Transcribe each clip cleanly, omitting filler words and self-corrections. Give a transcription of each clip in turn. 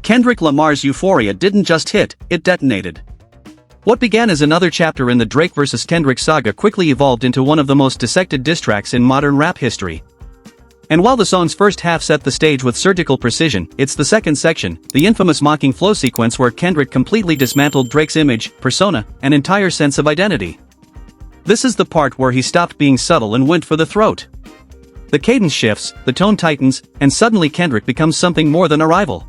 Kendrick Lamar's Euphoria didn't just hit, it detonated. What began as another chapter in the Drake vs. Kendrick saga quickly evolved into one of the most dissected diss tracks in modern rap history. And while the song's first half set the stage with surgical precision, it's the second section, the infamous mocking flow sequence where Kendrick completely dismantled Drake's image, persona, and entire sense of identity. This is the part where he stopped being subtle and went for the throat. The cadence shifts, the tone tightens, and suddenly Kendrick becomes something more than a rival.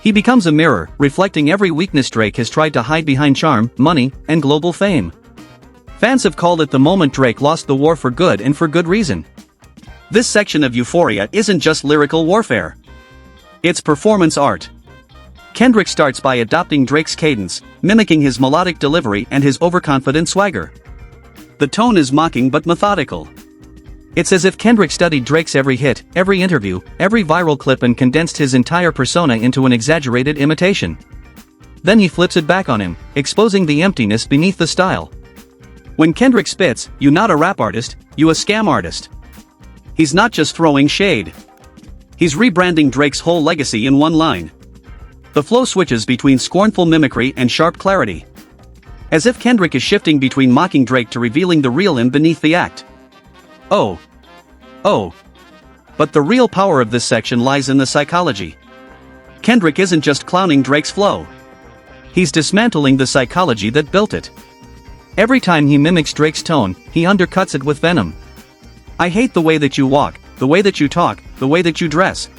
He becomes a mirror, reflecting every weakness Drake has tried to hide behind charm, money, and global fame. Fans have called it the moment Drake lost the war for good, and for good reason. This section of Euphoria isn't just lyrical warfare. It's performance art. Kendrick starts by adopting Drake's cadence, mimicking his melodic delivery and his overconfident swagger. The tone is mocking but methodical. It's as if Kendrick studied Drake's every hit, every interview, every viral clip and condensed his entire persona into an exaggerated imitation. Then he flips it back on him, exposing the emptiness beneath the style. When Kendrick spits, "You not a rap artist, you a scam artist." He's not just throwing shade. He's rebranding Drake's whole legacy in one line. The flow switches between scornful mimicry and sharp clarity. As if Kendrick is shifting between mocking Drake to revealing the real him beneath the act. Oh. But the real power of this section lies in the psychology. Kendrick isn't just clowning Drake's flow. He's dismantling the psychology that built it. Every time he mimics Drake's tone, he undercuts it with venom. "I hate the way that you walk, the way that you talk, the way that you dress."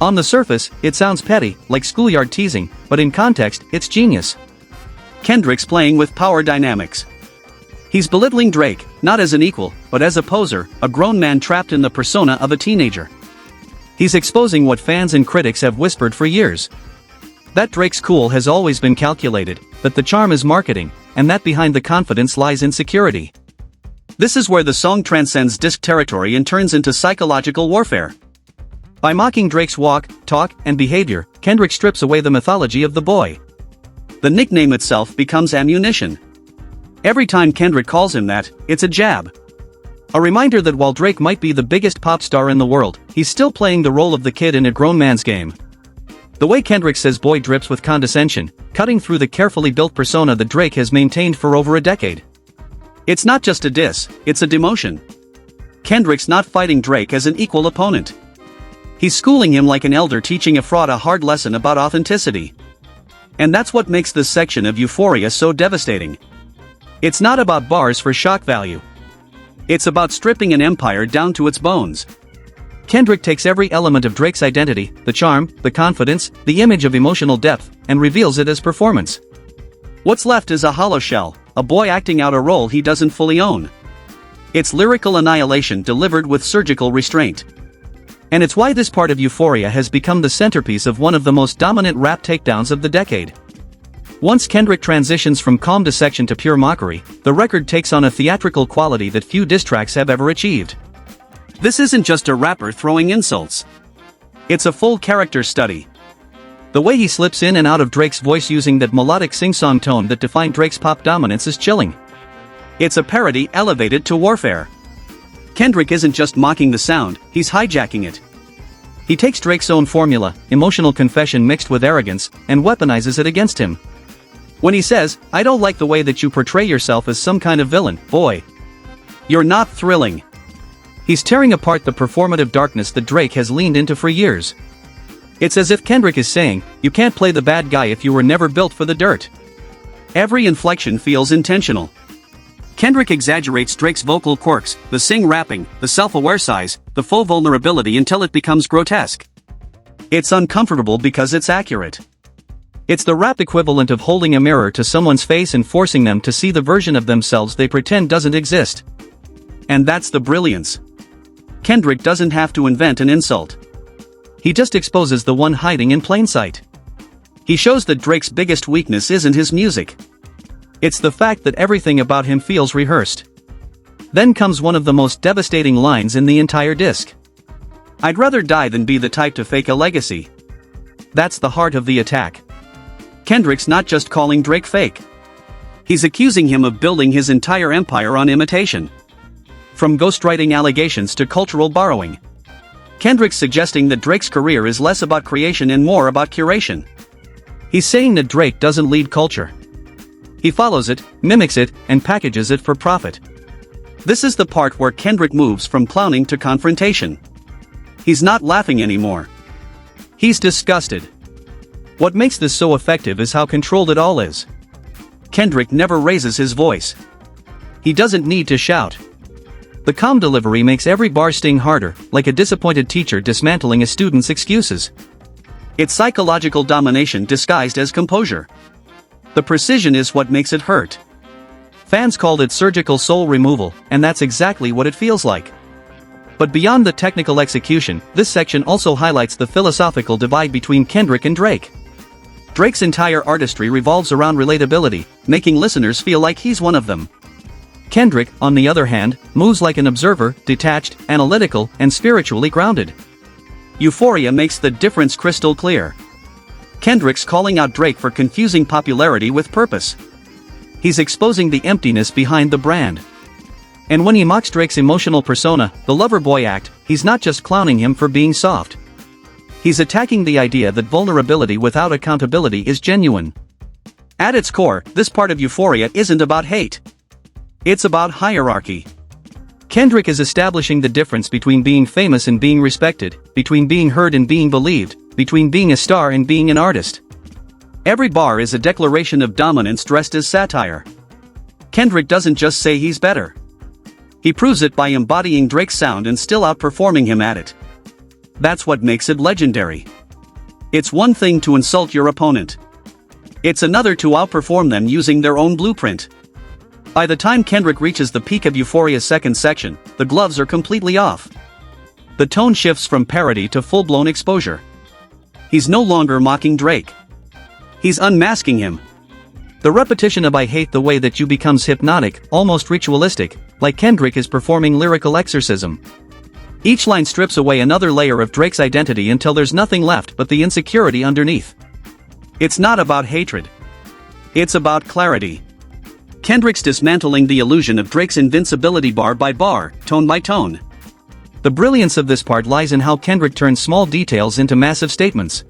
On the surface, it sounds petty, like schoolyard teasing, but in context, it's genius. Kendrick's playing with power dynamics. He's belittling Drake, not as an equal, but as a poser, a grown man trapped in the persona of a teenager. He's exposing what fans and critics have whispered for years. That Drake's cool has always been calculated, that the charm is marketing, and that behind the confidence lies insecurity. This is where the song transcends disc territory and turns into psychological warfare. By mocking Drake's walk, talk, and behavior, Kendrick strips away the mythology of the boy. The nickname itself becomes ammunition. Every time Kendrick calls him that, it's a jab. A reminder that while Drake might be the biggest pop star in the world, he's still playing the role of the kid in a grown man's game. The way Kendrick says boy drips with condescension, cutting through the carefully built persona that Drake has maintained for over a decade. It's not just a diss, it's a demotion. Kendrick's not fighting Drake as an equal opponent. He's schooling him like an elder teaching a fraud a hard lesson about authenticity. And that's what makes this section of Euphoria so devastating. It's not about bars for shock value. It's about stripping an empire down to its bones. Kendrick takes every element of Drake's identity, the charm, the confidence, the image of emotional depth, and reveals it as performance. What's left is a hollow shell, a boy acting out a role he doesn't fully own. It's lyrical annihilation delivered with surgical restraint. And it's why this part of Euphoria has become the centerpiece of one of the most dominant rap takedowns of the decade. Once Kendrick transitions from calm dissection to pure mockery, the record takes on a theatrical quality that few diss tracks have ever achieved. This isn't just a rapper throwing insults. It's a full character study. The way he slips in and out of Drake's voice using that melodic sing-song tone that defined Drake's pop dominance is chilling. It's a parody elevated to warfare. Kendrick isn't just mocking the sound, he's hijacking it. He takes Drake's own formula, emotional confession mixed with arrogance, and weaponizes it against him. When he says, "I don't like the way that you portray yourself as some kind of villain, boy. You're not thrilling." He's tearing apart the performative darkness that Drake has leaned into for years. It's as if Kendrick is saying, you can't play the bad guy if you were never built for the dirt. Every inflection feels intentional. Kendrick exaggerates Drake's vocal quirks, the sing-rapping, the self-aware size, the faux vulnerability until it becomes grotesque. It's uncomfortable because it's accurate. It's the rap equivalent of holding a mirror to someone's face and forcing them to see the version of themselves they pretend doesn't exist. And that's the brilliance. Kendrick doesn't have to invent an insult. He just exposes the one hiding in plain sight. He shows that Drake's biggest weakness isn't his music. It's the fact that everything about him feels rehearsed. Then comes one of the most devastating lines in the entire disc. "I'd rather die than be the type to fake a legacy." That's the heart of the attack. Kendrick's not just calling Drake fake. He's accusing him of building his entire empire on imitation. From ghostwriting allegations to cultural borrowing. Kendrick's suggesting that Drake's career is less about creation and more about curation. He's saying that Drake doesn't lead culture. He follows it, mimics it, and packages it for profit. This is the part where Kendrick moves from clowning to confrontation. He's not laughing anymore. He's disgusted. What makes this so effective is how controlled it all is. Kendrick never raises his voice. He doesn't need to shout. The calm delivery makes every bar sting harder, like a disappointed teacher dismantling a student's excuses. It's psychological domination disguised as composure. The precision is what makes it hurt. Fans called it surgical soul removal, and that's exactly what it feels like. But beyond the technical execution, this section also highlights the philosophical divide between Kendrick and Drake. Drake's entire artistry revolves around relatability, making listeners feel like he's one of them. Kendrick, on the other hand, moves like an observer, detached, analytical, and spiritually grounded. Euphoria makes the difference crystal clear. Kendrick's calling out Drake for confusing popularity with purpose. He's exposing the emptiness behind the brand. And when he mocks Drake's emotional persona, the lover boy act, he's not just clowning him for being soft. He's attacking the idea that vulnerability without accountability is genuine. At its core, this part of Euphoria isn't about hate. It's about hierarchy. Kendrick is establishing the difference between being famous and being respected, between being heard and being believed, between being a star and being an artist. Every bar is a declaration of dominance dressed as satire. Kendrick doesn't just say he's better. He proves it by embodying Drake's sound and still outperforming him at it. That's what makes it legendary. It's one thing to insult your opponent. It's another to outperform them using their own blueprint. By the time Kendrick reaches the peak of Euphoria's second section, the gloves are completely off. The tone shifts from parody to full-blown exposure. He's no longer mocking Drake. He's unmasking him. The repetition of "I hate the way that you" becomes hypnotic, almost ritualistic, like Kendrick is performing lyrical exorcism. Each line strips away another layer of Drake's identity until there's nothing left but the insecurity underneath. It's not about hatred. It's about clarity. Kendrick's dismantling the illusion of Drake's invincibility bar by bar, tone by tone. The brilliance of this part lies in how Kendrick turns small details into massive statements.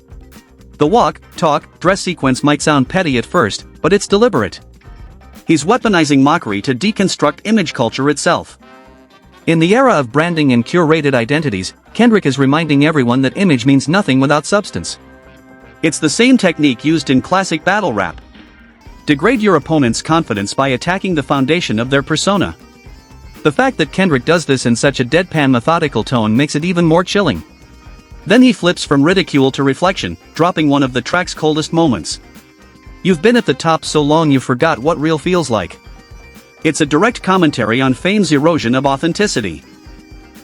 The walk, talk, dress sequence might sound petty at first, but it's deliberate. He's weaponizing mockery to deconstruct image culture itself. In the era of branding and curated identities, Kendrick is reminding everyone that image means nothing without substance. It's the same technique used in classic battle rap. Degrade your opponent's confidence by attacking the foundation of their persona. The fact that Kendrick does this in such a deadpan methodical tone makes it even more chilling. Then he flips from ridicule to reflection, dropping one of the track's coldest moments. "You've been at the top so long you forgot what real feels like." It's a direct commentary on fame's erosion of authenticity.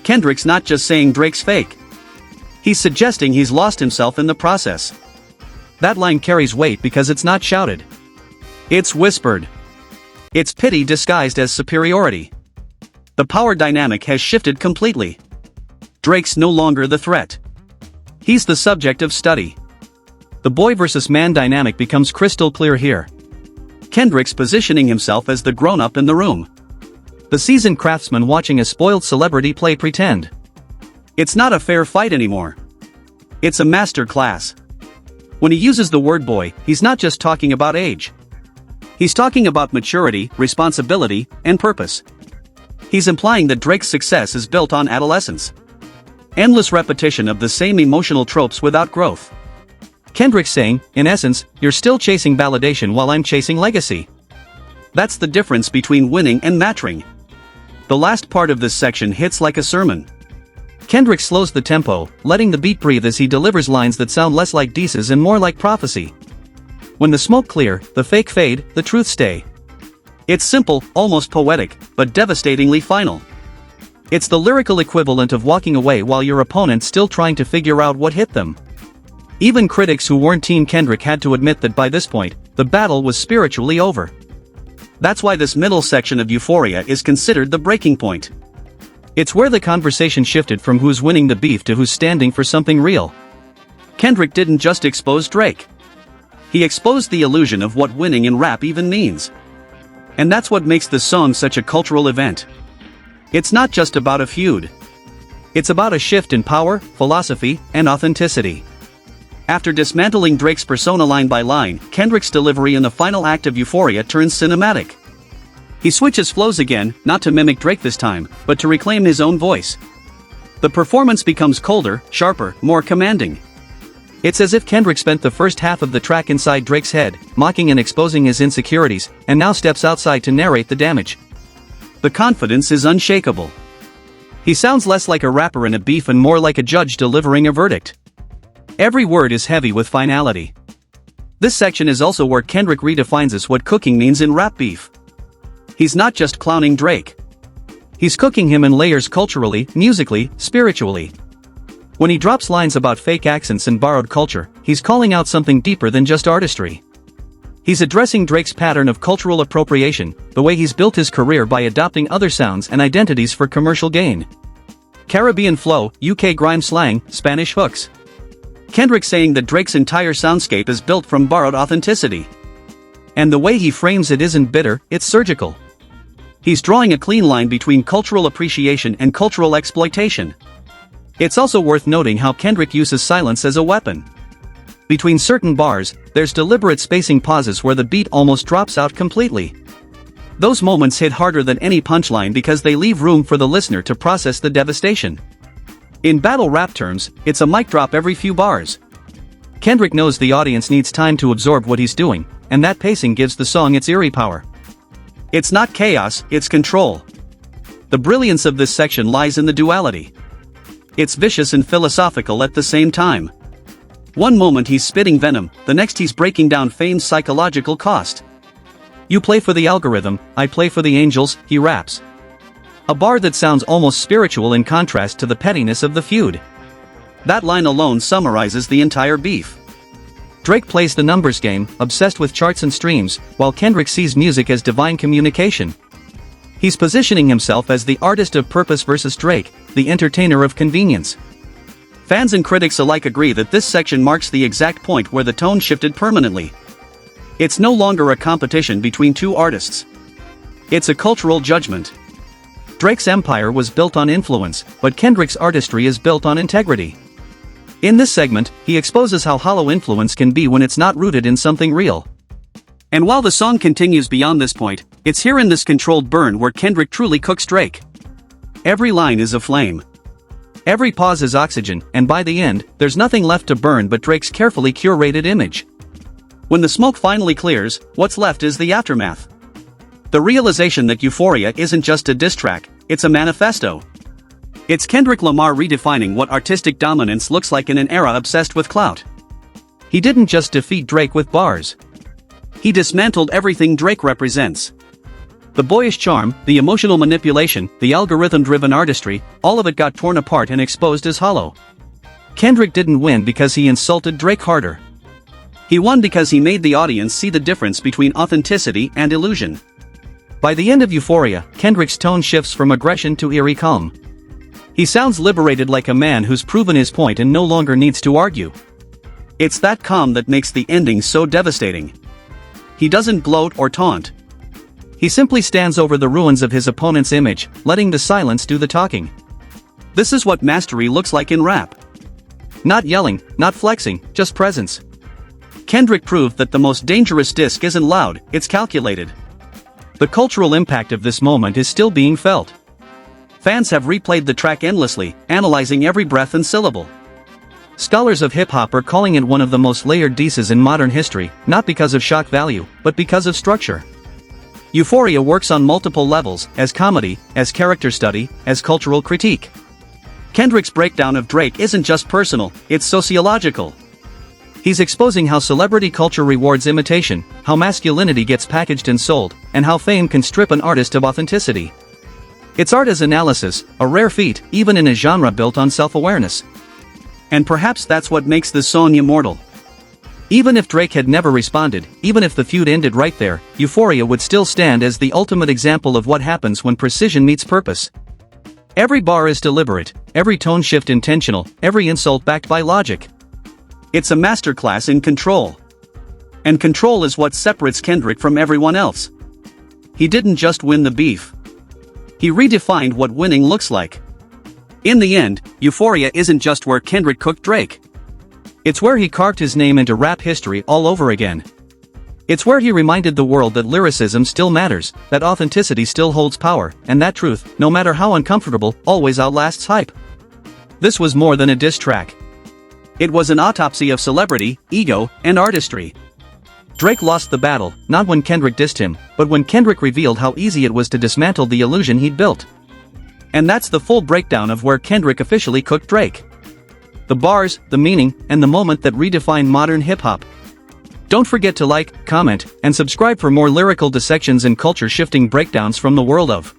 Kendrick's not just saying Drake's fake. He's suggesting he's lost himself in the process. That line carries weight because it's not shouted. It's whispered. It's pity disguised as superiority. The power dynamic has shifted completely. Drake's no longer the threat. He's the subject of study. The boy versus man dynamic becomes crystal clear here. Kendrick's positioning himself as the grown-up in the room. The seasoned craftsman watching a spoiled celebrity play pretend. It's not a fair fight anymore. It's a masterclass. When he uses the word boy, he's not just talking about age. He's talking about maturity, responsibility, and purpose. He's implying that Drake's success is built on adolescence. Endless repetition of the same emotional tropes without growth. Kendrick's saying, in essence, you're still chasing validation while I'm chasing legacy. That's the difference between winning and mattering. The last part of this section hits like a sermon. Kendrick slows the tempo, letting the beat breathe as he delivers lines that sound less like disses and more like prophecy. When the smoke clear, the fake fade, the truth stay. It's simple, almost poetic, but devastatingly final. It's the lyrical equivalent of walking away while your opponent's still trying to figure out what hit them. Even critics who weren't Team Kendrick had to admit that by this point, the battle was spiritually over. That's why this middle section of Euphoria is considered the breaking point. It's where the conversation shifted from who's winning the beef to who's standing for something real. Kendrick didn't just expose Drake. He exposed the illusion of what winning in rap even means. And that's what makes this song such a cultural event. It's not just about a feud. It's about a shift in power, philosophy, and authenticity. After dismantling Drake's persona line by line, Kendrick's delivery in the final act of Euphoria turns cinematic. He switches flows again, not to mimic Drake this time, but to reclaim his own voice. The performance becomes colder, sharper, more commanding. It's as if Kendrick spent the first half of the track inside Drake's head, mocking and exposing his insecurities, and now steps outside to narrate the damage. The confidence is unshakable. He sounds less like a rapper in a beef and more like a judge delivering a verdict. Every word is heavy with finality. This section is also where Kendrick redefines us what cooking means in rap beef. He's not just clowning Drake. He's cooking him in layers culturally, musically, spiritually. When he drops lines about fake accents and borrowed culture, he's calling out something deeper than just artistry. He's addressing Drake's pattern of cultural appropriation, the way he's built his career by adopting other sounds and identities for commercial gain. Caribbean flow, UK grime slang, Spanish hooks. Kendrick saying that Drake's entire soundscape is built from borrowed authenticity. And the way he frames it isn't bitter, it's surgical. He's drawing a clean line between cultural appreciation and cultural exploitation. It's also worth noting how Kendrick uses silence as a weapon. Between certain bars, there's deliberate spacing pauses where the beat almost drops out completely. Those moments hit harder than any punchline because they leave room for the listener to process the devastation. In battle rap terms, it's a mic drop every few bars. Kendrick knows the audience needs time to absorb what he's doing, and that pacing gives the song its eerie power. It's not chaos, it's control. The brilliance of this section lies in the duality. It's vicious and philosophical at the same time. One moment he's spitting venom, the next he's breaking down fame's psychological cost. You play for the algorithm, I play for the angels, he raps. A bar that sounds almost spiritual in contrast to the pettiness of the feud. That line alone summarizes the entire beef. Drake plays the numbers game, obsessed with charts and streams, while Kendrick sees music as divine communication. He's positioning himself as the artist of purpose versus Drake, the entertainer of convenience. Fans and critics alike agree that this section marks the exact point where the tone shifted permanently. It's no longer a competition between two artists. It's a cultural judgment. Drake's empire was built on influence, but Kendrick's artistry is built on integrity. In this segment, he exposes how hollow influence can be when it's not rooted in something real. And while the song continues beyond this point, it's here in this controlled burn where Kendrick truly cooks Drake. Every line is a flame. Every pause is oxygen, and by the end, there's nothing left to burn but Drake's carefully curated image. When the smoke finally clears, what's left is the aftermath. The realization that Euphoria isn't just a diss track, it's a manifesto. It's Kendrick Lamar redefining what artistic dominance looks like in an era obsessed with clout. He didn't just defeat Drake with bars. He dismantled everything Drake represents. The boyish charm, the emotional manipulation, the algorithm-driven artistry, all of it got torn apart and exposed as hollow. Kendrick didn't win because he insulted Drake harder. He won because he made the audience see the difference between authenticity and illusion. By the end of Euphoria, Kendrick's tone shifts from aggression to eerie calm. He sounds liberated, like a man who's proven his point and no longer needs to argue. It's that calm that makes the ending so devastating. He doesn't gloat or taunt. He simply stands over the ruins of his opponent's image, letting the silence do the talking. This is what mastery looks like in rap. Not yelling, not flexing, just presence. Kendrick proved that the most dangerous disc isn't loud, it's calculated. The cultural impact of this moment is still being felt. Fans have replayed the track endlessly, analyzing every breath and syllable. Scholars of hip-hop are calling it one of the most layered disses in modern history, not because of shock value, but because of structure. Euphoria works on multiple levels, as comedy, as character study, as cultural critique. Kendrick's breakdown of Drake isn't just personal, it's sociological. He's exposing how celebrity culture rewards imitation, how masculinity gets packaged and sold, and how fame can strip an artist of authenticity. It's art as analysis, a rare feat, even in a genre built on self-awareness. And perhaps that's what makes this song immortal. Even if Drake had never responded, even if the feud ended right there, Euphoria would still stand as the ultimate example of what happens when precision meets purpose. Every bar is deliberate, every tone shift intentional, every insult backed by logic. It's a masterclass in control. And control is what separates Kendrick from everyone else. He didn't just win the beef. He redefined what winning looks like. In the end, Euphoria isn't just where Kendrick cooked Drake. It's where he carved his name into rap history all over again. It's where he reminded the world that lyricism still matters, that authenticity still holds power, and that truth, no matter how uncomfortable, always outlasts hype. This was more than a diss track. It was an autopsy of celebrity, ego, and artistry. Drake lost the battle, not when Kendrick dissed him, but when Kendrick revealed how easy it was to dismantle the illusion he'd built. And that's the full breakdown of where Kendrick officially cooked Drake. The bars, the meaning, and the moment that redefined modern hip-hop. Don't forget to like, comment, and subscribe for more lyrical dissections and culture-shifting breakdowns from the world of